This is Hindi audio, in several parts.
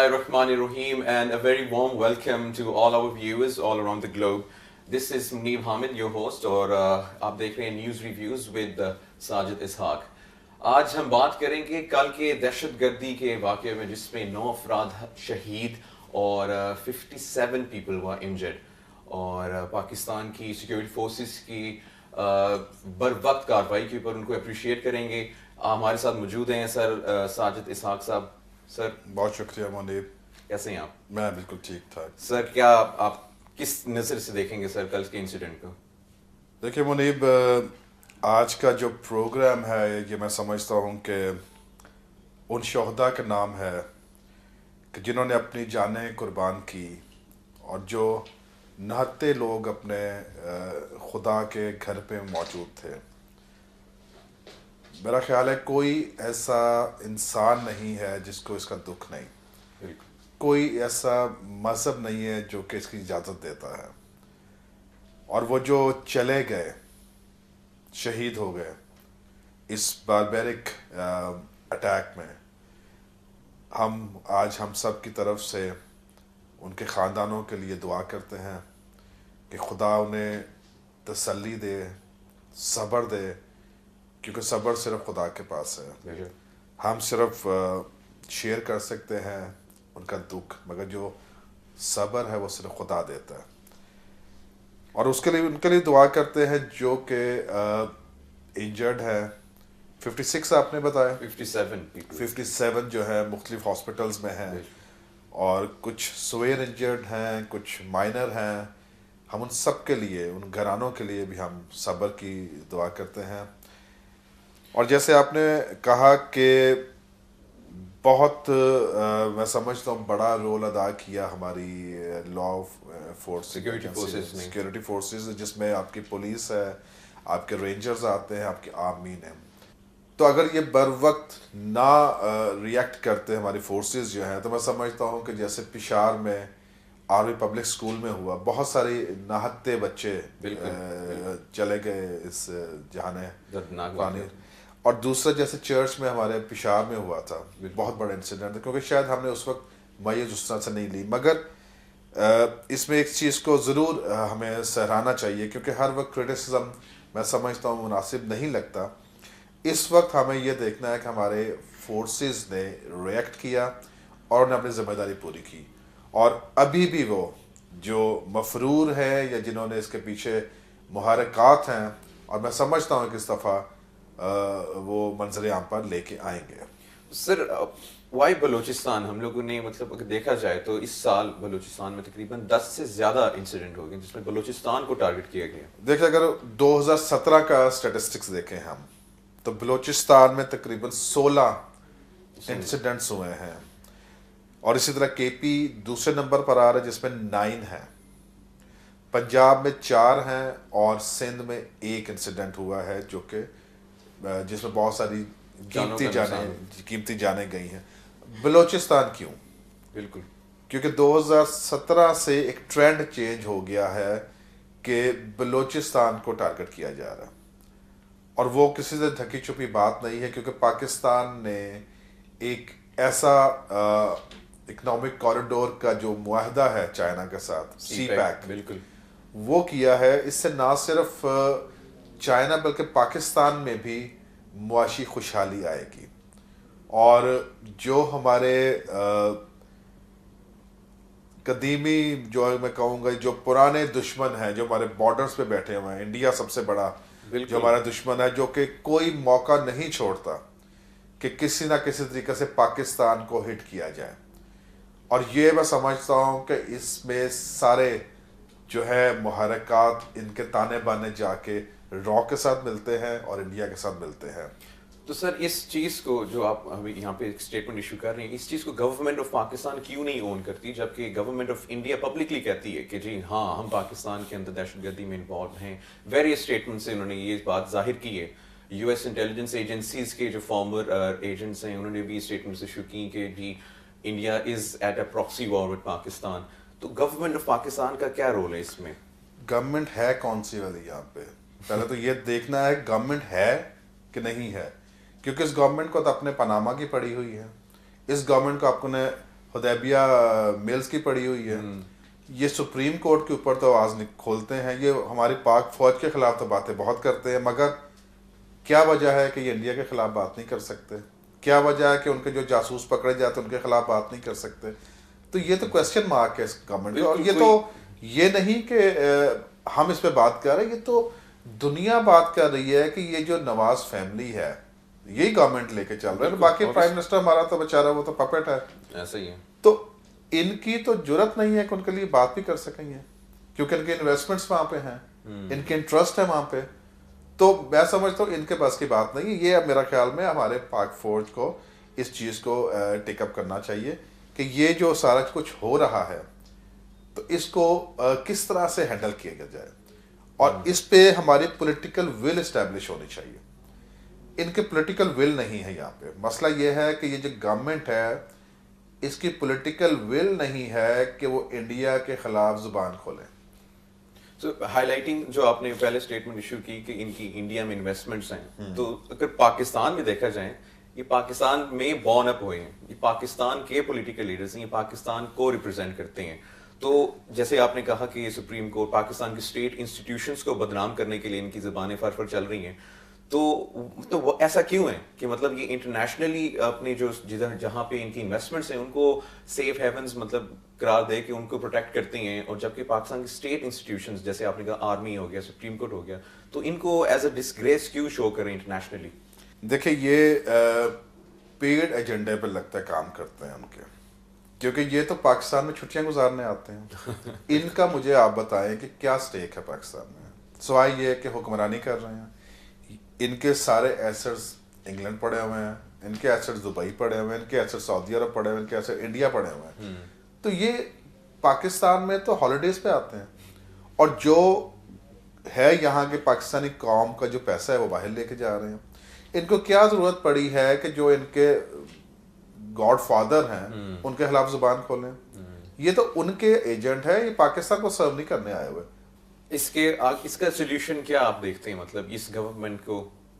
Bismillahirrahmanirrahim, and a very warm welcome to all our viewers all around the globe. This is Muneeb Hamid, your host, और आप देख रहे हैं न्यूज़ रिव्यूज़ विद साजिद इसहाक। आज हम बात करेंगे कल के दहशतगर्दी के वाक़े में जिसमें 9 अफराद शहीद और 57 पीपल वर इंजर्ड और पाकिस्तान की सिक्योरिटी फोर्सेस की बर वक्त कार्रवाई के ऊपर उनको अप्रिशिएट करेंगे। हमारे साथ मौजूद हैं सर साजिद इसहाक साहब। सर बहुत शुक्रिया मुनीब। कैसे हैं आप? मैं बिल्कुल ठीक ठाक। सर क्या आप किस नज़र से देखेंगे सर कल के इंसिडेंट को? देखिए मुनीब, आज का जो प्रोग्राम है ये मैं समझता हूँ कि उन शहदा का नाम है कि जिन्होंने अपनी जानें कुर्बान की और जो नहत्ते लोग अपने खुदा के घर पे मौजूद थे। मेरा ख्याल है कोई ऐसा इंसान नहीं है जिसको इसका दुख नहीं, कोई ऐसा मज़हब नहीं है जो कि इसकी इजाज़त देता है। और वो जो चले गए, शहीद हो गए इस बारबेरिक अटैक में, हम सब की तरफ से उनके ख़ानदानों के लिए दुआ करते हैं कि खुदा उन्हें तसल्ली दे, सब्र दे, क्योंकि सब्र सिर्फ खुदा के पास है। हम सिर्फ शेयर कर सकते हैं उनका दुख, मगर जो सब्र है वो सिर्फ खुदा देता है। और उसके लिए उनके लिए दुआ करते हैं जो कि इंजर्ड है। 56 आपने बताया? 57 जो है मुख्तलिफ हॉस्पिटल्स में हैं और कुछ सवेयर इंजर्ड हैं, कुछ माइनर हैं। हम उन सब के लिए, उन घरानों के लिए भी हम सब्र की दुआ करते हैं। और जैसे आपने कहा कि बहुत मैं समझता हूँ बड़ा रोल अदा किया हमारी लॉ फोर्स सिक्योरिटी फोर्सेस, जिसमें आपकी पुलिस है, आपके रेंजर्स आते हैं, आपकी आर्मीन है। तो अगर ये बर वक्त ना रिएक्ट करते हमारी फोर्सेस जो हैं, तो मैं समझता हूँ कि जैसे पिशार में आर्मी पब्लिक स्कूल में हुआ, बहुत सारे नाहत्ते बच्चे चले गए इस जहाने। और दूसरा जैसे चर्च में हमारे पिशार में हुआ था, बहुत बड़ा इंसिडेंट था, क्योंकि शायद हमने उस वक्त मायूस उस तरह से नहीं ली। मगर इसमें एक चीज़ को ज़रूर हमें सराहना चाहिए, क्योंकि हर वक्त क्रिटिसिज्म मैं समझता हूँ मुनासिब नहीं लगता। इस वक्त हमें यह देखना है कि हमारे फोर्सेस ने रिएक्ट किया और उन्हें अपनी जिम्मेदारी पूरी की। और अभी भी वो जो मफरूर है या जिन्होंने इसके पीछे मुहर्रिकात हैं, और मैं समझता हूँ कि इस दफ़ा वो मंजर आम पर लेके आएंगे। सर वाई बलूचिस्तान, हम लोगों ने मतलब अगर देखा जाए तो इस साल बलूचिस्तान में तकरीबन 10 से ज़्यादा इंसिडेंट हो गए जिसमें बलूचिस्तान को टारगेट किया गया। देखिए, अगर 2017 का स्टेटिस्टिक्स देखें हम, तो बलूचिस्तान में तकरीबन 16 इंसिडेंट्स हुए हैं। और इसी तरह केपी दूसरे नंबर पर आ रहा है जिसमें 9 हैं, पंजाब में 4 हैं और सिंध में 1 इंसिडेंट हुआ है जो कि जिसमें बहुत सारी कीमती जाने गई हैं। बलूचिस्तान क्यों? बिल्कुल, क्योंकि 2017 से एक ट्रेंड चेंज हो गया है कि बलूचिस्तान को टारगेट किया जा रहा है। और वो किसी से ढकी छुपी बात नहीं है, क्योंकि पाकिस्तान ने एक ऐसा इकोनॉमिक कॉरिडोर का जो मुआहदा है चाइना के साथ, CPEC, बिल्कुल वो किया है। इससे ना सिर्फ चाइना बल्कि पाकिस्तान में भी मुआशी खुशहाली आएगी। और जो हमारे कदीमी, जो मैं कहूँगा, जो पुराने दुश्मन हैं, जो हमारे बॉर्डर्स पे बैठे हुए हैं, इंडिया सबसे बड़ा जो हमारा दुश्मन है, जो कि कोई मौका नहीं छोड़ता कि किसी ना किसी तरीके से पाकिस्तान को हिट किया जाए। और ये मैं समझता हूँ कि इसमें सारे जो है मुहर्रिकात, इनके ताने बाने जाके रॉ के साथ मिलते हैं और इंडिया के साथ मिलते हैं। तो सर इस चीज़ को जो आप अभी यहाँ पे एक स्टेटमेंट इशू कर रहे हैं, इस चीज़ को गवर्नमेंट ऑफ पाकिस्तान क्यों नहीं ओन करती, जबकि गवर्नमेंट ऑफ इंडिया पब्लिकली कहती है कि जी हाँ, हम पाकिस्तान के अंदर दहशतगर्दी में इन्वॉल्व हैं। वेरियस स्टेटमेंट से उन्होंने ये बात जाहिर की है। US इंटेलिजेंस एजेंसीज के जो फॉर्मर एजेंट्स हैं, उन्होंने भी स्टेटमेंट्स इशू की कि जी India is at a proxy war with Pakistan. तो गवर्नमेंट ऑफ पाकिस्तान का क्या रोल है इसमें? गवर्नमेंट है कौन सी वाली यहाँ पे? पहले तो ये देखना है गवर्नमेंट है कि नहीं है, क्योंकि इस गवर्नमेंट को तो अपने पनामा की पड़ी हुई है। इस गवर्नमेंट को आपको ने हुदैबिया मिल्स की पड़ी हुई है। ये सुप्रीम कोर्ट के ऊपर तो आवाज खोलते हैं, ये हमारी पाक फौज के खिलाफ तो बातें बहुत करते हैं, मगर क्या वजह है कि ये इंडिया के खिलाफ बात नहीं कर सकते? क्या वजह है कि उनके जो जासूस पकड़े जाते हैं उनके खिलाफ बात नहीं कर सकते? तो ये तो क्वेश्चन मार्क है इस गवर्नमेंट का। और ये तो ये नहीं कि हम इस पे बात कर रहे हैं, ये तो दुनिया बात कर रही है कि ये जो नवाज फैमिली है यही गवर्नमेंट लेके चल रहा है। बाकी प्राइम मिनिस्टर हमारा तो बेचारा वो तो पपेट है, ऐसा ही है। तो इनकी तो जरूरत नहीं है कि उनके लिए बात भी कर सकेंगे, क्योंकि इनके इन्वेस्टमेंट्स वहां पे हैं, इनके इंटरेस्ट है वहां पे। तो मैं समझता हूँ इनके बस की बात नहीं है। ये अब मेरा ख्याल में हमारे पाक फौज को इस चीज़ को टेकअप करना चाहिए कि ये जो सारा कुछ हो रहा है तो इसको किस तरह से हैंडल किया जाए, और इस पे हमारी पॉलिटिकल विल इस्टेब्लिश होनी चाहिए। इनके पॉलिटिकल विल नहीं है यहाँ पे। मसला ये है कि ये जो गवर्नमेंट है इसकी पॉलिटिकल विल नहीं है कि वो इंडिया के खिलाफ जुबान खोले। So, हाईलाइटिंग जो आपने पहले स्टेटमेंट इशू की कि इनकी इंडिया में इन्वेस्टमेंट्स हैं, तो अगर पाकिस्तान में देखा जाए, ये पाकिस्तान में बॉर्न अप हुए हैं, ये पाकिस्तान के पॉलिटिकल लीडर्स हैं, ये पाकिस्तान को रिप्रेजेंट करते हैं। तो जैसे आपने कहा कि ये सुप्रीम कोर्ट पाकिस्तान की स्टेट इंस्टीट्यूशंस को बदनाम करने के लिए इनकी ज़बानें फर चल रही हैं, तो ऐसा क्यों है कि मतलब ये इंटरनेशनली अपने जो जिधर जहाँ पे इनकी इन्वेस्टमेंट्स हैं उनको सेफ हेवन्स मतलब करार दे कि उनको प्रोटेक्ट करते हैं, और जबकि पाकिस्तान की स्टेट इंस्टीट्यूशंस जैसे आपने कहा आर्मी हो गया, सुप्रीम कोर्ट हो गया, तो इनको एज अ डिसग्रेस क्यों शो करें इंटरनेशनली? देखिए ये पेड एजेंडे पर लगता है काम करते हैं उनके, क्योंकि ये तो पाकिस्तान में छुट्टियां गुजारने आते हैं। इनका मुझे आप बताएं कि क्या स्टेक है पाकिस्तान में, सवाई ये कि हुक्मरानी कर रहे हैं। इनके सारे एसेट्स इंग्लैंड पड़े हुए हैं, इनके एसेट्स दुबई पड़े हुए हैं, इनके एसेट्स सऊदी अरब पड़े हुए हैं, इनके एसेट्स इंडिया पड़े हुए हैं। तो ये पाकिस्तान में तो हॉलीडेज पे आते हैं, और जो है यहाँ के पाकिस्तानी कौम का जो पैसा है वो बाहर लेके जा रहे हैं। इनको क्या जरूरत पड़ी है कि जो इनके गॉड फादर हैं उनके खिलाफ जुबान खोलें? ये तो उनके एजेंट है, ये पाकिस्तान को सर्व नहीं करने आए हुए। इसका सोल्यूशन क्या आप देखते हैं, मतलब इस गवर्नमेंट को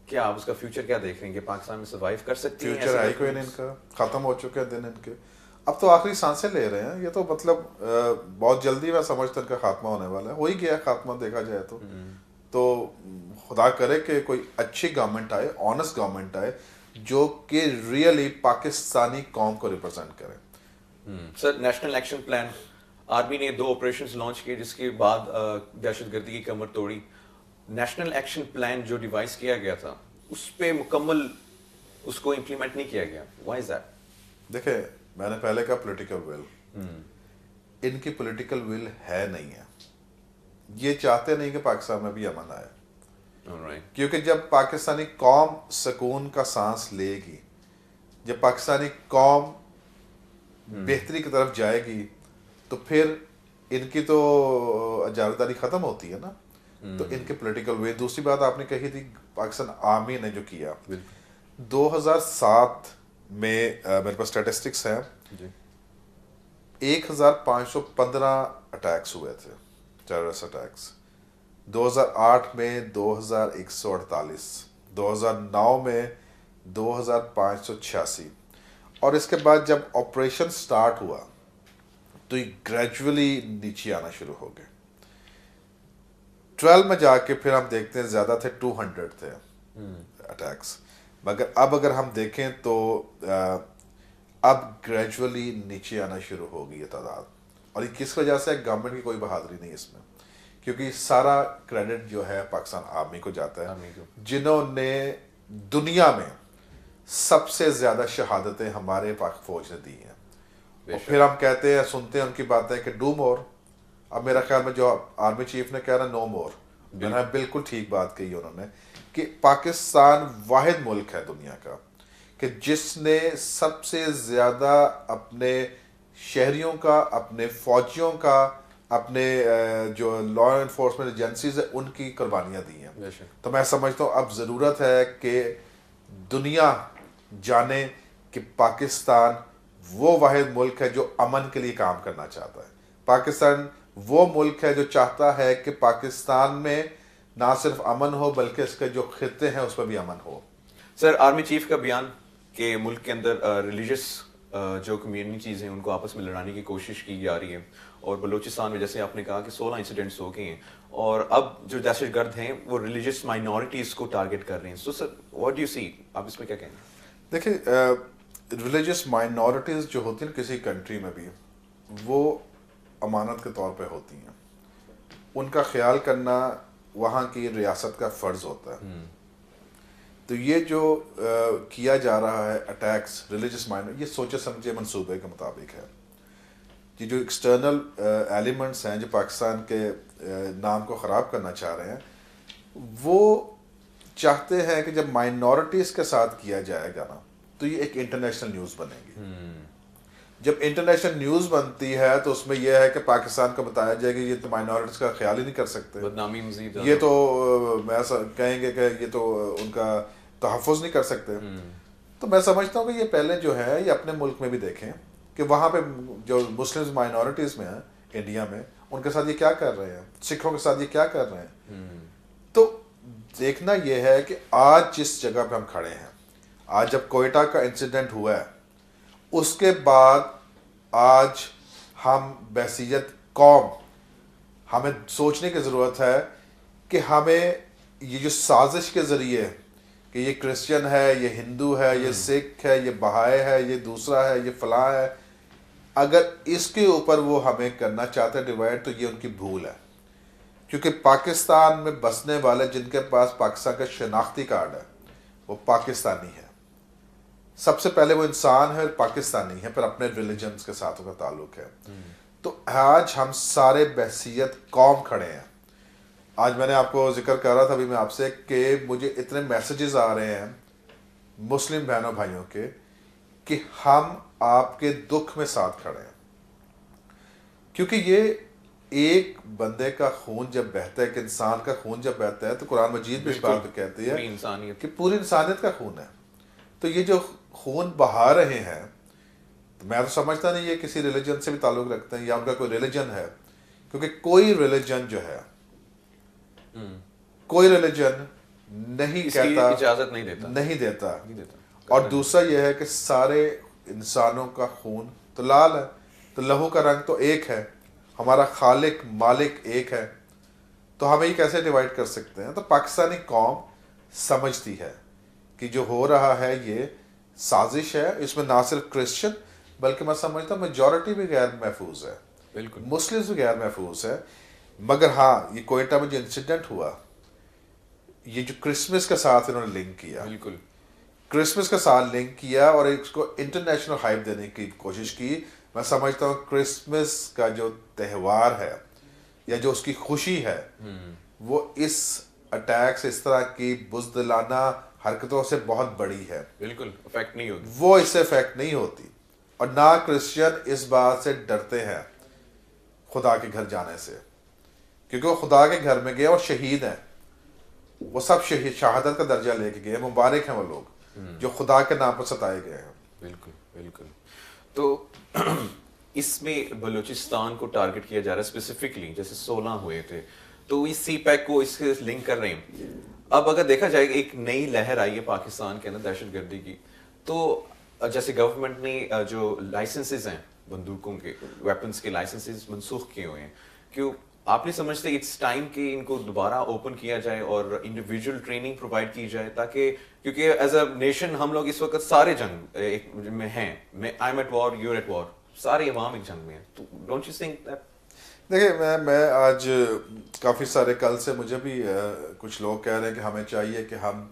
क्या आप उसका फ्यूचर क्या देख रहे हैं कि पाकिस्तान में सर्वाइव कर सकती है? फ्यूचर है कोई नहीं, इनका खत्म हो चुके हैं दिन इनके, अब तो आखिरी सांसें ले रहे हैं। ये तो मतलब बहुत जल्दी मैं समझता इनका खात्मा होने वाला है, हो ही गया खात्मा देखा जाए तो खुदा करे कि कोई अच्छी गवर्नमेंट आए, ऑनेस्ट गवर्नमेंट आए जो कि रियली पाकिस्तानी कौम को रिप्रेजेंट करे। Sir, national action plan army ने 2 ऑपरेशंस लॉन्च किए जिसके बाद दहशतगर्दी की कमर तोड़ी। नेशनल एक्शन प्लान जो डिवाइस किया गया था उस पे मुकम्मल उसको इम्प्लीमेंट नहीं किया गया, व्हाई इज दैट? देखिए मैंने पहले कहा पॉलिटिकल विल, इनकी पॉलिटिकल विल है नहीं है। ये चाहते नहीं कि पाकिस्तान में भी अमन आए, क्योंकि जब पाकिस्तानी कौम सुकून का सांस लेगी, जब पाकिस्तानी कौम बेहतरी की तरफ जाएगी, तो फिर इनकी तो अजारदारी खत्म होती है ना। तो इनके पॉलिटिकल वे। दूसरी बात आपने कही थी पाकिस्तान आर्मी ने जो किया 2007 में, मेरे पास स्टैटिस्टिक्स हैं, 1515 अटैक्स हुए थे, टेररिस्ट अटैक्स। 2008 में 2148, 2009 में 2586, और इसके बाद जब ऑपरेशन स्टार्ट हुआ तो ये ग्रेजुअली नीचे आना शुरू हो गए। 12 में जाके फिर हम देखते हैं ज्यादा थे, 200 थे अटैक्स। मगर अब अगर हम देखें तो अब ग्रेजुअली नीचे आना शुरू हो गई है तादाद। और ये किस वजह से? गवर्नमेंट की कोई बहादुरी नहीं इसमें, क्योंकि सारा क्रेडिट जो है पाकिस्तान आर्मी को जाता है, जिन्होंने दुनिया में सबसे ज्यादा शहादतें हमारे पाक फौज ने दी हैं। और फिर हम कहते हैं, सुनते हैं उनकी बातें कि डू मोर। अब मेरा ख्याल में जो आर्मी चीफ ने कह रहा नो मोर, मैंने बिल्कुल ठीक बात कही उन्होंने कि पाकिस्तान वाहिद मुल्क है दुनिया का कि जिसने सबसे ज्यादा अपने शहरियों का, अपने फौजियों का, अपने जो लॉ एनफोर्समेंट एजेंसीज है उनकी कुर्बानियां दी हैं। तो मैं समझता हूँ अब जरूरत है कि दुनिया जाने कि पाकिस्तान वो वाहिद मुल्क है जो अमन के लिए काम करना चाहता है। पाकिस्तान वो मुल्क है जो चाहता है कि पाकिस्तान में ना सिर्फ अमन हो बल्कि इसके जो खित्ते हैं उस पर भी अमन हो। सर, आर्मी चीफ का बयान कि मुल्क के अंदर रिलीजियस जो कम्युनिटीज़ हैं उनको आपस में लड़ाने की कोशिश की जा रही है। और बलूचिस्तान में जैसे आपने कहा कि 16 इंसिडेंट्स हो गए हैं और अब जो दहशतगर्द हैं वो रिलीजियस माइनॉरिटीज़ को टारगेट कर रहे हैं। So sir what do you see, आप इसमें क्या कहेंगे? देखिए, रिलीजियस माइनॉरिटीज़ जो होती हैं किसी कंट्री में भी, वो अमानत के तौर पे होती हैं। उनका ख्याल करना वहाँ की रियासत का फ़र्ज़ होता है। तो ये जो किया जा रहा है अटैक्स रिलीजियस माइनर, ये सोचे समझे मंसूबे के मुताबिक है। ये जो एक्सटर्नल एलिमेंट्स हैं जो पाकिस्तान के नाम को ख़राब करना चाह रहे हैं, वो चाहते हैं कि जब माइनॉरिटीज़ के साथ किया जाएगा ना, तो ये एक इंटरनेशनल न्यूज़ बनेगी। जब इंटरनेशनल न्यूज़ बनती है तो उसमें यह है कि पाकिस्तान को बताया जाएगा ये तो माइनॉरिटीज़ का ख्याल ही नहीं कर सकते, बदनामी मज़ीद, ये तो कहेंगे कि ये तो उनका तहफ़्फ़ुज़ नहीं कर सकते। तो मैं समझता हूँ कि ये पहले जो है ये अपने मुल्क में भी देखें कि वहाँ पे जो मुस्लिम माइनॉरिटीज़ में हैं इंडिया में, उनके साथ ये क्या कर रहे हैं, सिखों के साथ ये क्या कर रहे हैं। तो देखना ये है कि आज जिस जगह पे हम खड़े हैं, आज जब कोयटा का इंसिडेंट हुआ है, उसके बाद आज हम बहसीयत कौम हमें सोचने की ज़रूरत है कि हमें ये जो साजिश के ज़रिए कि ये क्रिश्चियन है, ये हिंदू है, ये सिख है, ये बहाए है, ये दूसरा है, ये फलां है, अगर इसके ऊपर वो हमें करना चाहते हैं डिवाइड, तो ये उनकी भूल है। क्योंकि पाकिस्तान में बसने वाले जिनके पास पाकिस्तान का शनाख्ती कार्ड है वो पाकिस्तानी है। सबसे पहले वो इंसान है, पाकिस्तानी है, फिर अपने रिलीजन्स के साथ उनका ताल्लुक है। तो आज हम सारे बहसीयत कौम खड़े हैं। आज मैंने आपको जिक्र कर रहा था अभी मैं आपसे कि मुझे इतने मैसेजेस आ रहे हैं मुस्लिम बहनों भाइयों के कि हम आपके दुख में साथ खड़े हैं। क्योंकि ये एक बंदे का खून जब बहता है, एक इंसान का खून जब बहता है, तो कुरान मजीद भी इस बात पे कहती है कि पूरी इंसानियत का खून है। तो ये जो खून बहा रहे हैं, तो मैं तो समझता नहीं ये किसी रिलीजन से भी ताल्लुक रखते हैं या उनका कोई रिलीजन है। क्योंकि कोई रिलीजन जो है, कोई रिलीजन नहीं कहता, इजाजत नहीं देता। और दूसरा यह है कि सारे इंसानों का खून तो लाल है, तो लहू का रंग तो एक है, हमारा खालिक मालिक एक है, तो हमें ये कैसे डिवाइड कर सकते हैं। तो पाकिस्तानी कौम समझती है कि जो हो रहा है ये साजिश है, इसमें ना सिर्फ क्रिश्चियन बल्कि मैं समझता हूँ मेजॉरिटी भी गैर महफूज है, बिल्कुल मुस्लिम्स भी गैर महफूज है। मगर हाँ, ये कोयटा में जो इंसिडेंट हुआ, ये जो क्रिसमस के साथ इन्होंने लिंक किया, बिल्कुल क्रिसमस के साथ लिंक किया और इसको इंटरनेशनल हाइप देने की कोशिश की। मैं समझता हूँ क्रिसमस का जो त्यौहार है या जो उसकी खुशी है, वो इस अटैक्स, इस तरह की बुज़दिलाना हरकतों से बहुत बड़ी है। बिल्कुल इफेक्ट नहीं होती, वो इससे इफेक्ट नहीं होती। और ना क्रिश्चियन इस बात से डरते हैं खुदा के घर जाने से, क्योंकि वो खुदा के घर में गए और शहीद हैं। वो सब शहीद, शहादत का दर्जा लेके गए, मुबारक हैं वो लोग जो खुदा के नाम पर सताए गए हैं। बिल्कुल बिल्कुल। तो इसमें बलूचिस्तान को टारगेट किया जा रहा है स्पेसिफिकली, जैसे 16 हुए थे, तो इस CPEC को इसके लिंक कर रहे हैं। अब अगर देखा जाए एक नई लहर आई है पाकिस्तान के अंदर दहशतगर्दी की, तो जैसे गवर्नमेंट ने जो लाइसेंसेस हैं बंदूकों के, वेपन्स के लाइसेंसेस मनसूख किए हुए हैं, क्यों आप नहीं समझते इट्स टाइम कि इनको दोबारा ओपन किया जाए और इंडिविजुअल ट्रेनिंग प्रोवाइड की जाए, ताकि क्योंकि एज अ नेशन हम लोग इस वक्त सारे जंग एक में हैं, I am at war, you're at war, सारे अवाम एक जंग में हैं। तो डोंट यू थिंक दैट? देखिए, मैं आज काफ़ी सारे, कल से मुझे भी कुछ लोग कह रहे हैं कि हमें चाहिए कि हम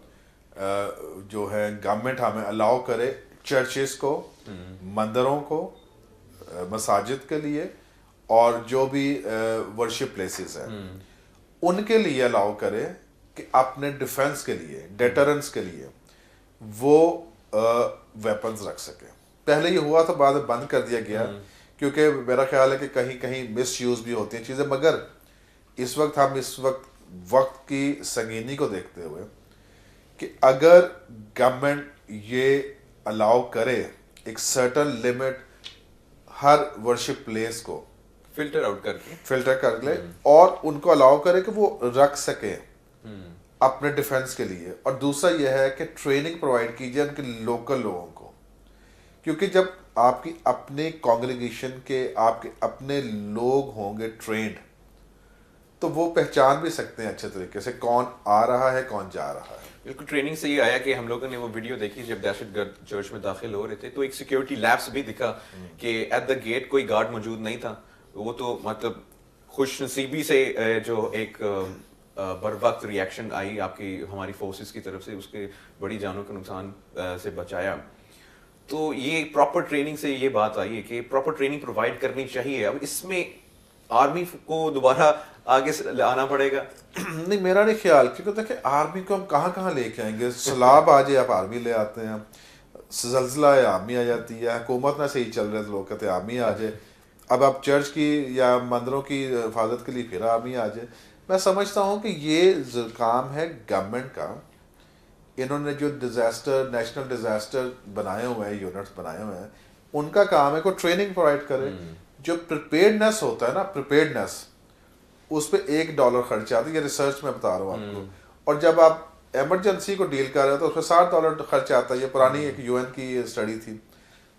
जो है गवर्नमेंट हमें अलाउ करे चर्चेस को, मंदिरों को, मसाजिद के लिए और जो भी वर्शिप प्लेसेस हैं उनके लिए अलाउ करे कि अपने डिफेंस के लिए, डेटरेंस के लिए वो वेपन्स रख सके। पहले ये हुआ था, बाद में बंद कर दिया गया, क्योंकि मेरा ख्याल है कि कहीं कहीं मिस यूज़ भी होती हैं चीज़ें। मगर इस वक्त की संगीनी को देखते हुए कि अगर गवर्नमेंट ये अलाउ करे एक सर्टन लिमिट हर वर्शिप प्लेस को फिल्टर कर ले और उनको अलाउ करे कि वो रख सके अपने डिफेंस के लिए। और दूसरा यह है कि ट्रेनिंग प्रोवाइड कीजिए उनके लोकल लोगों को, क्योंकि जब आपकी अपने कॉन्ग्रीगेशन के आपके अपने लोग होंगे ट्रेंड, तो वो पहचान भी सकते हैं अच्छे तरीके से कौन आ रहा है कौन जा रहा है। बिल्कुल, ट्रेनिंग से ये आया कि हम लोगों ने वो वीडियो देखी जब दहशतगर्द चर्च में दाखिल हो रहे थे, तो एक सिक्योरिटी लैब्स भी दिखा कि एट द गेट कोई गार्ड मौजूद नहीं था। वो तो मतलब खुशनसीबी से जो एक बर वक्त रिएक्शन आई आपकी हमारी फोर्सेस की तरफ से, उसके बड़ी जानों के नुकसान से बचाया। तो ये प्रॉपर ट्रेनिंग से ये बात आई है कि प्रॉपर ट्रेनिंग प्रोवाइड करनी चाहिए। अब इसमें आर्मी को दोबारा आगे आना पड़ेगा। नहीं, मेरा नहीं ख्याल, क्योंकि देखिए आर्मी को हम कहाँ कहाँ लेके आएंगे। सैलाब आ जाए आप आर्मी ले आते हैं, जल्जला है आर्मी आ जाती है, हुकूमत ना सही चल रहे तो लोग कहते हैं आर्मी आ जाए। अब आप चर्च की या मंदिरों की हिफाजत के लिए फिर आर्मी आ जाए। मैं समझता हूँ कि ये काम है गवर्नमेंट का। इन्होंने जो डिजास्टर नेशनल डिजास्टर बनाए हुए हैं, यूनिट्स बनाए हुए हैं, उनका काम है को ट्रेनिंग प्रोवाइड करे। जो प्रिपेयर्डनेस होता है ना, प्रिपेयर्डनेस, उस पर $1 खर्च आता है। ये रिसर्च में बता रहा हूँ आपको। और जब आप इमरजेंसी को डील कर रहे हो तो उसमें $60 खर्च आता है। ये पुरानी एक UN की स्टडी थी।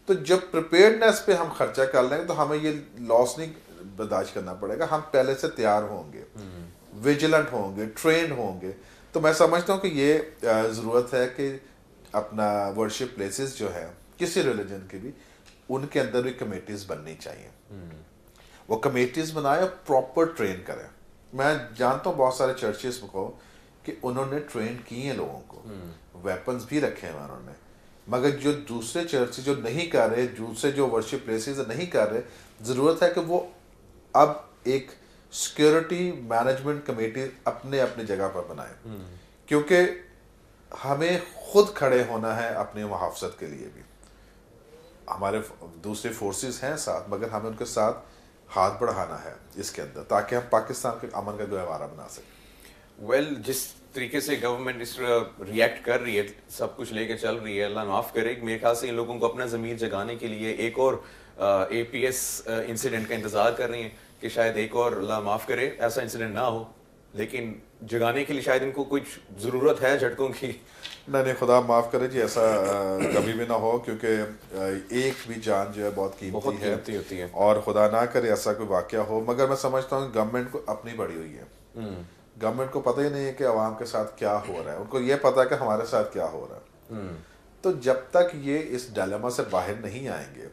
तो जब प्रिपेयर्डनेस पे हम खर्चा कर लेंगे तो हमें ये लॉस नहीं बर्दाश्त करना पड़ेगा। हम पहले से तैयार होंगे, विजिलेंट होंगे, ट्रेंड होंगे। तो मैं समझता हूँ कि ये ज़रूरत है कि अपना वर्शिप प्लेसेस जो है किसी रिलीजन की भी, उनके अंदर भी कमेटीज बननी चाहिए। वो कमेटीज बनाए और प्रॉपर ट्रेन करें। मैं जानता हूँ बहुत सारे चर्चेस को कि उन्होंने ट्रेन किए हैं लोगों को, वेपन्स भी रखे हैं उन्होंने, मगर जो दूसरे चर्च जो नहीं कर रहे, दूसरे जो वर्शिप प्लेसेस नहीं कर रहे, ज़रूरत है कि वो अब एक सिक्योरिटी मैनेजमेंट कमेटी अपने अपने जगह पर बनाए। क्योंकि हमें खुद खड़े होना है अपने मुहाफ़ज़त के लिए भी। हमारे दूसरे फोर्सेस हैं साथ, मगर हमें उनके साथ हाथ बढ़ाना है इसके अंदर, ताकि हम पाकिस्तान के अमन का गहवारा बना सकें। वेल, जिस तरीके से गवर्नमेंट इस रिएक्ट कर रही है, सब कुछ लेके चल रही है, अल्लाह माफ़ करे, मेरे ख्याल से इन लोगों को अपना ज़मीर जगाने के लिए एक और APS इंसिडेंट का इंतज़ार कर रही हैं कि शायद एक और, अल्लाह माफ़ करे, ऐसा इंसिडेंट ना हो। लेकिन जगाने के लिए शायद इनको कुछ ज़रूरत है झटकों की। नहीं, खुदा माफ़ करे जी, ऐसा कभी भी ना हो, क्योंकि एक भी जान जो है बहुत कीमती होती है, और खुदा ना करे ऐसा कोई वाक़या हो। मगर मैं समझता हूँ गवर्नमेंट को अपनी बड़ी हुई है। गवर्नमेंट को पता ही नहीं है कि आवाम के साथ क्या हो रहा है, उनको ये पता है कि हमारे साथ क्या हो रहा है। तो जब तक ये इस डायलेमा से बाहर नहीं आएंगे,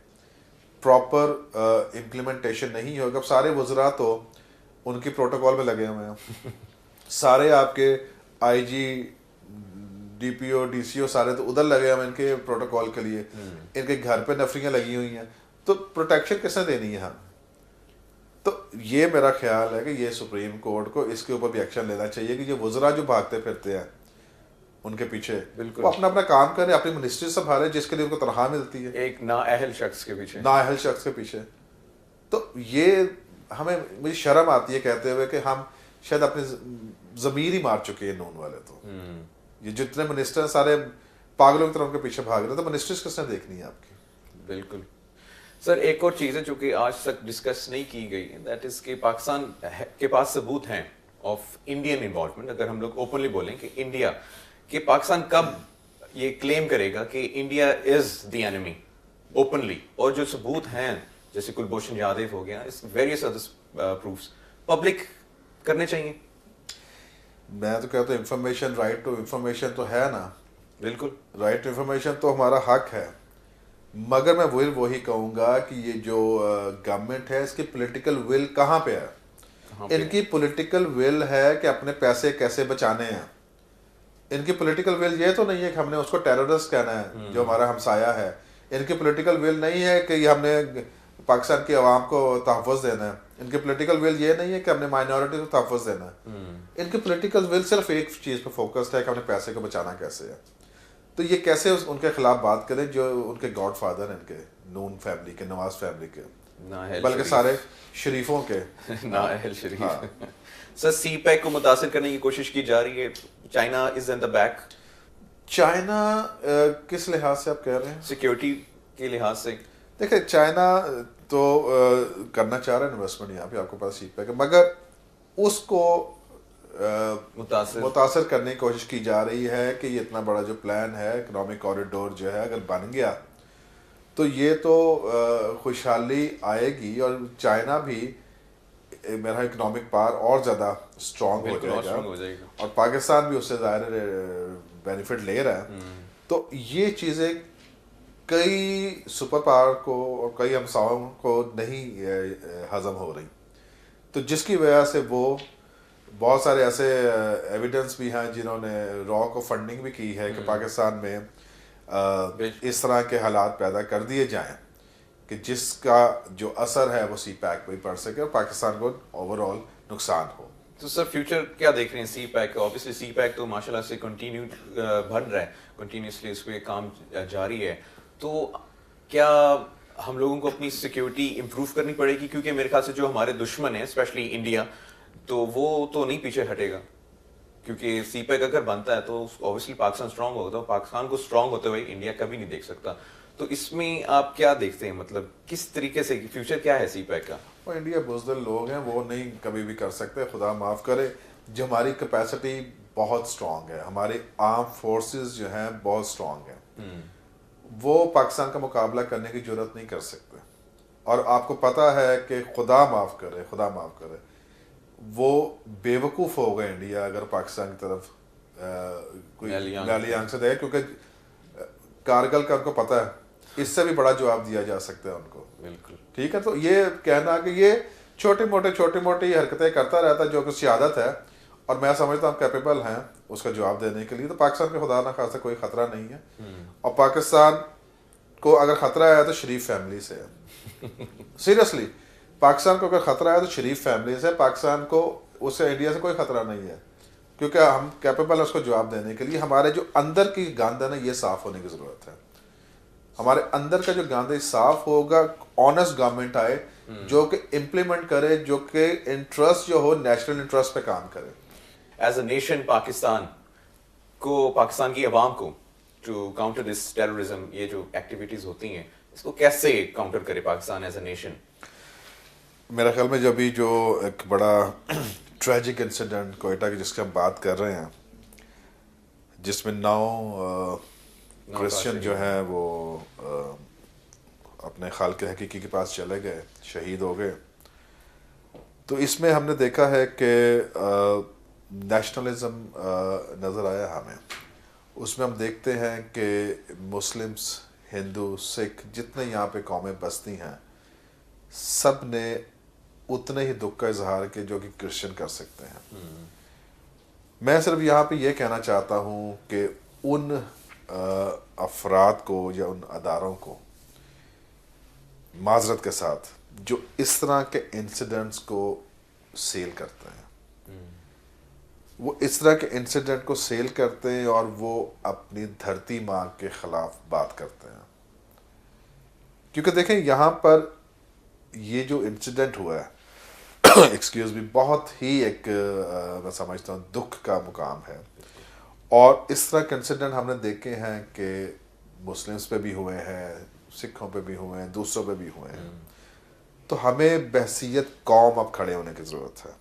प्रॉपर इम्प्लीमेंटेशन नहीं होगा। अब सारे वज़रा तो उनकी प्रोटोकॉल में लगे हुए हैं, सारे आपके IG DPO DCO सारे तो उधर लगे हुए हैं इनके प्रोटोकॉल के लिए। इनके घर पे नफरियाँ लगी हुई हैं, तो प्रोटेक्शन किसने देनी है हम? तो ये मेरा ख्याल है कि ये सुप्रीम कोर्ट को इसके ऊपर भी एक्शन लेना चाहिए कि ये वज़रा जो भागते फिरते हैं उनके पीछे, वो अपना अपना काम करें, अपनी मिनिस्ट्री संभाले जिसके लिए उनको तनख्वाह मिलती है, एक नाअहल शख्स के पीछे, नाअहल शख्स के पीछे। तो ये हमें, मुझे शर्म आती है कहते हुए कि हम शायद अपने ज़मीर ही मार चुके हैं नून वाले। तो ये जितने मिनिस्टर सारे पागलों की तरह उनके पीछे भाग रहे, तो मिनिस्ट्रीज किसने देखनी है आपकी? बिल्कुल सर। एक और चीज़ है जो कि आज तक डिस्कस नहीं की गई, दैट इज कि पाकिस्तान के पास सबूत हैं ऑफ इंडियन इन्वॉल्वमेंट। अगर हम लोग ओपनली बोलें कि इंडिया कि पाकिस्तान कब ये क्लेम करेगा कि India is the enemy openly, और जो सबूत हैं जैसे कुलभूषण यादव हो गया, इस वेरियस अदर प्रूफ्स पब्लिक करने चाहिए। मैं तो कहता हूँ इंफॉर्मेशन, राइट टू इंफॉर्मेशन तो है ना। बिल्कुल, राइट टू इंफॉर्मेशन तो हमारा हक है, मगर मैं वही कहूँगा कि ये जो गवर्नमेंट है इसकी पॉलिटिकल विल कहाँ पे है? इनकी पॉलिटिकल विल है कि अपने पैसे कैसे बचाने हैं। इनकी पॉलिटिकल विल ये तो नहीं है कि हमने उसको टेररिस्ट कहना है जो हमारा हमसाया है। इनकी पॉलिटिकल विल नहीं है कि हमने पाकिस्तान की आवाम को तहफ़्फ़ुज़ देना है। इनकी पॉलिटिकल विल ये नहीं है कि हमने माइनॉरिटी को तहफ़्फ़ुज़ देना है। इनकी पॉलिटिकल विल सिर्फ एक चीज़ पर फोकस्ड है कि हमने पैसे को बचाना कैसे है। तो ये कैसे उनके खिलाफ बात करें जो उनके गॉड फादर हैं, इनके नून फैमिली के, नवाज फैमिली के, बल्कि सारे शरीफों के नाअहल शरीफ। हाँ। सर, CPEC को मुतासिर करने की कोशिश की जा रही है, China is in the back. China किस लिहाज से आप कह रहे हैं? सिक्योरिटी के लिहाज से। देखिए, चाइना तो करना चाह रहा है इन्वेस्टमेंट यहाँ पे, आपको पता CPEC, मगर उसको मुतासर करने की कोशिश की जा रही है कि ये इतना बड़ा जो प्लान है, इकोनॉमिक कॉरिडोर जो है, अगर बन गया तो ये तो खुशहाली आएगी और चाइना भी मेरा इकोनॉमिक पावर और ज़्यादा स्ट्रॉन्ग हो जाएगा और पाकिस्तान भी उससे ज़ाहिर बेनिफिट ले रहा है। तो ये चीज़ें कई सुपर पावर को और कई हमसाओं को नहीं हजम हो रही, तो जिसकी वजह से वो बहुत सारे ऐसे एविडेंस भी हैं जिन्होंने रॉ को फंडिंग भी की है कि पाकिस्तान में इस तरह के हालात पैदा कर दिए जाएं कि जिसका जो असर है वो सी पैक पे पड़ सके और पाकिस्तान को ओवरऑल नुकसान हो। तो सर फ्यूचर क्या देख रहे हैं सी पैक का? ऑब्वियसली सी पैक तो माशाल्लाह से कंटिन्यू बढ़ रहा है, कंटिन्यूसली इस पे काम जारी है। तो क्या हम लोगों को अपनी सिक्योरिटी इंप्रूव करनी पड़ेगी? क्योंकि मेरे ख्याल से जो हमारे दुश्मन है स्पेशली इंडिया, तो वो तो नहीं पीछे हटेगा, क्योंकि सी पैक अगर बनता है तो ऑब्वियसली पाकिस्तान स्ट्रांग होगा, तो पाकिस्तान को स्ट्रांग होते हुए इंडिया कभी नहीं देख सकता। तो इसमें आप क्या देखते हैं, मतलब किस तरीके से फ्यूचर क्या है सी पैक का? वो इंडिया बुज़दिल लोग हैं, वो नहीं कभी भी कर सकते, खुदा माफ़ करे। जो हमारी कैपेसिटी बहुत स्ट्रांग है, हमारे आर्म फोर्सेस जो हैं बहुत स्ट्रांग हैं, वो पाकिस्तान का मुकाबला करने की जरूरत नहीं कर सकते। और आपको पता है कि खुदा माफ़ करे वो बेवकूफ़ हो गए इंडिया अगर पाकिस्तान की तरफ कोई लाली आंख से देखे, क्योंकि कारगिल का उनको पता है इससे भी बड़ा जवाब दिया जा सकता है उनको। बिल्कुल ठीक है, तो ये कहना कि ये छोटी मोटी हरकतें करता रहता है जो कि उसकी आदत है, और मैं समझता हूँ कैपेबल हैं उसका जवाब देने के लिए, तो पाकिस्तान के खुदा ना खासा कोई खतरा नहीं है। और पाकिस्तान को अगर खतरा है तो शरीफ फैमिली से है। सीरियसली, पाकिस्तान को अगर खतरा है तो शरीफ फैमिली से। पाकिस्तान को उससे इंडिया से कोई खतरा नहीं है, क्योंकि हम कैपेबल है उसको जवाब देने के लिए। हमारे जो अंदर की गंद है ना, ये साफ होने की जरूरत है। हमारे अंदर का जो गंद है साफ होगा, ऑनेस्ट गवर्नमेंट आए जो कि इम्प्लीमेंट करे, जो कि इंटरेस्ट जो हो नेशनल इंटरेस्ट पे काम करे। एज अ नेशन पाकिस्तान की आवाम को टू काउंटर दिस टेररिज्म, ये जो एक्टिविटीज होती हैं, इसको कैसे काउंटर करे पाकिस्तान एज अ नेशन? मेरा ख्याल में जब भी जो एक बड़ा ट्रेजिक इंसिडेंट कोयटा की जिसकी हम बात कर रहे हैं, जिसमें 9 क्रिश्चियन जो हैं वो अपने खाल के हकीकी के पास चले गए, शहीद हो गए, तो इसमें हमने देखा है कि नेशनलिज्म नज़र आया हमें। उसमें हम देखते हैं कि मुस्लिम्स, हिंदू, सिख, जितने यहाँ पे कौमें बसती हैं, सब ने उतने ही दुख का इजहार किया जो कि क्रिश्चियन कर सकते हैं। मैं सिर्फ यहाँ पे ये कहना चाहता हूँ कि उन अफराद को या उन अदारों को माजरत के साथ जो इस तरह के इंसिडेंट्स को सेल करते हैं, वो इस तरह के इंसिडेंट को सेल करते हैं और वो अपनी धरती माँ के खिलाफ बात करते हैं। क्योंकि देखें, यहाँ पर ये जो इंसिडेंट हुआ है एक्सक्यूज मी, बहुत ही एक मैं समझता हूँ दुख का मुकाम है। और इस तरह के इंसिडेंट हमने देखे हैं कि मुस्लिम्स पे भी हुए हैं, सिखों पे भी हुए हैं, दूसरों पे भी हुए हैं। तो हमें बहसीयत कौम अब खड़े होने की ज़रूरत है।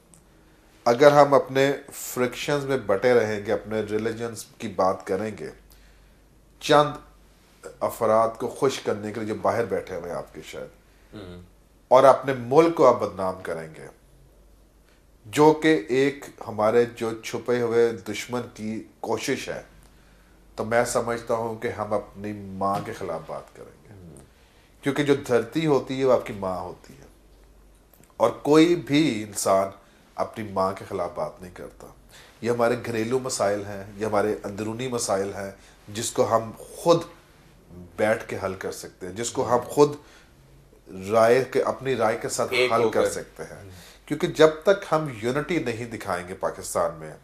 अगर हम अपने फ्रिक्शंस में बटे रहेंगे, अपने रिलीजन्स की बात करेंगे, चंद अफराद को खुश करने के लिए जो बाहर बैठे हुए हैं आपके शायद, और अपने मुल्क को आप बदनाम करेंगे, जो कि एक हमारे जो छुपे हुए दुश्मन की कोशिश है, तो मैं समझता हूँ कि हम अपनी माँ के खिलाफ बात करेंगे। क्योंकि जो धरती होती है वो आपकी माँ होती है, और कोई भी इंसान अपनी माँ के खिलाफ बात नहीं करता। ये हमारे घरेलू मसाइल हैं, ये हमारे अंदरूनी मसाइल हैं, जिसको हम खुद बैठ के हल कर सकते हैं, जिसको हम खुद अपनी राय के साथ हल कर सकते हैं। क्योंकि जब तक हम यूनिटी नहीं दिखाएंगे पाकिस्तान में,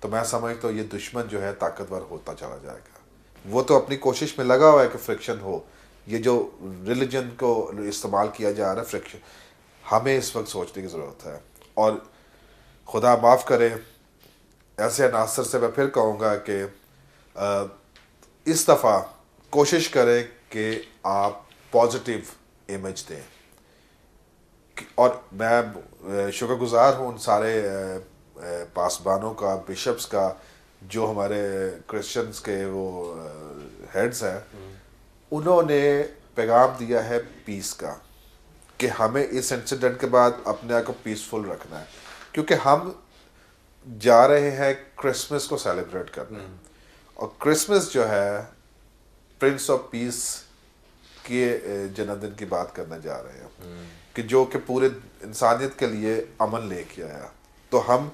तो मैं समझता हूँ ये दुश्मन जो है ताकतवर होता चला जाएगा। वो तो अपनी कोशिश में लगा हुआ है कि फ्रिक्शन हो। ये जो रिलीजन को इस्तेमाल किया जा रहा है फ्रिक्शन, हमें इस वक्त सोचने की ज़रूरत है। और खुदा माफ़ करे, ऐसे अनासर से मैं फिर कहूँगा कि इस दफ़ा कोशिश करें कि आप पॉजिटिव इमेज दें। और मैं शुक्रगुजार हूँ उन सारे पासबानों का, बिशप्स का, जो हमारे क्रिश्चियंस के वो हेड्स हैं। उन्होंने पैगाम दिया है पीस का, कि हमें इस इंसिडेंट के बाद अपने आप को पीसफुल रखना है, क्योंकि हम जा रहे हैं क्रिसमस को सेलिब्रेट करने, और क्रिसमस जो है प्रिंस ऑफ पीस के जन्मदिन की बात करने जा रहे हैं, कि जो कि पूरे इंसानियत के लिए अमन लेके आया। तो हम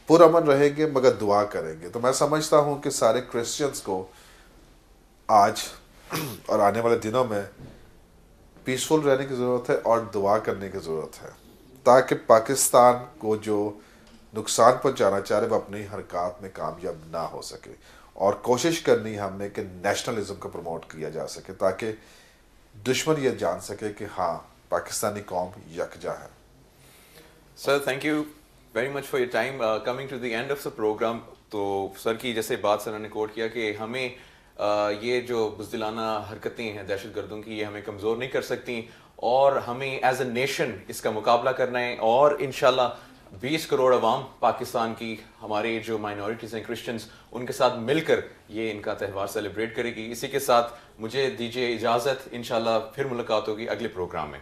पुरअमन रहेंगे मगर दुआ करेंगे। तो मैं समझता हूँ कि सारे क्रिश्चियंस को आज और आने वाले दिनों में पीसफुल रहने की ज़रूरत है और दुआ करने की ज़रूरत है, ताकि पाकिस्तान को जो नुकसान पहुंचाना चाह रहे वो अपनी हरकत में कामयाब ना हो सके। और कोशिश करनी हमने कि नेशनलिज्म को प्रमोट किया जा सके, ताकि दुश्मन ये जान सके कि हाँ पाकिस्तानी कौम यकजा है। Sir thank you very much for your time. Coming to the end of the programme, तो सर की जैसे बात सर ने कोट किया कि हमें ये जो बुज़दिलाना हरकतें हैं दहशतगर्दों की, ये हमें कमज़ोर नहीं कर सकती, और हमें एज अ नेशन इसका मुकाबला करना है। और इंशाल्लाह 20 करोड़ अवाम पाकिस्तान की, हमारे जो माइनॉरिटीज़ हैं क्रिश्चियंस, उनके साथ मिलकर ये इनका त्यौहार सेलिब्रेट करेगी। इसी के साथ मुझे दीजिए इजाज़त, इंशाल्लाह फिर मुलाकात होगी अगले प्रोग्राम में।